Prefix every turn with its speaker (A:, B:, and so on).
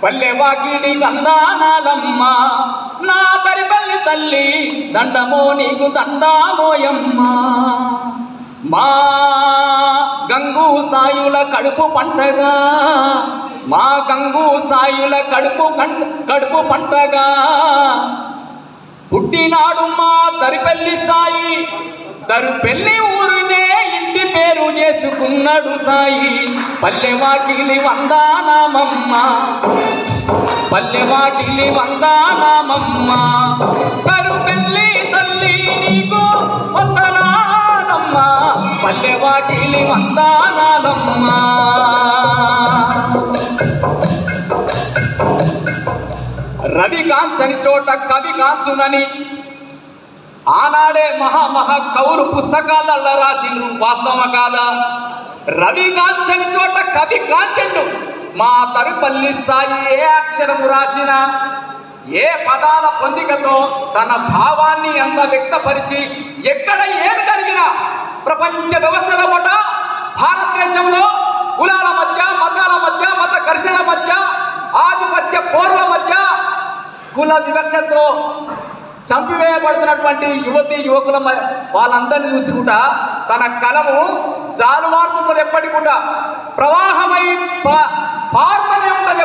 A: పల్లెవాకిలి దండానాలమ్మ నా తరిపల్లి తల్లి దండమో నీకు దండామోయమ్మ. మా గంగు సాయుల కడుపు పంటగా మా గంగు సాయుల కడుపు పంటగా పుట్టినాడు మా తరిపల్లి సాయి. తరుపెల్లి ఊరునే ఇంటి పేరు చేసుకున్నాడు సాయి. పల్లెవాకిలి వందానామమ్మ పల్లెవాకిలి వందానామమ్మ. తరుపెల్లి తల్లి నీకు వందనాలమ్మ పల్లెవాకిలి వందానాలమ్మ. రవి కాంచని చోట కవి కాంచునని ఆనాడే మహా కవులు పుస్తకాలలో రాసిండ్రు. వాస్తవ కాదా? రవి కాంచని చోట కవి కాంచండు. మా తరుపల్లి సాయి ఏ అక్షరము రాసినా ఏ పదాల పొందికతో తన భావాన్ని అంత వ్యక్తపరిచి ఎక్కడ ఏమి జరిగినా ప్రపంచ వ్యవస్థల పూట భారతదేశంలో కులాల మధ్య మతాల మధ్య మత ఘర్షణ మధ్య ఆధిపత్య పోరుల మధ్య కుల వివక్షతో చంపివేయబడుతున్నటువంటి యువతి యువకుల వాళ్ళందరినీ చూసుకుంటా తన కలము జాలువారుతున్నది. ఎప్పటికి కూడా ప్రవాహమై పార్మనే ఉన్నది.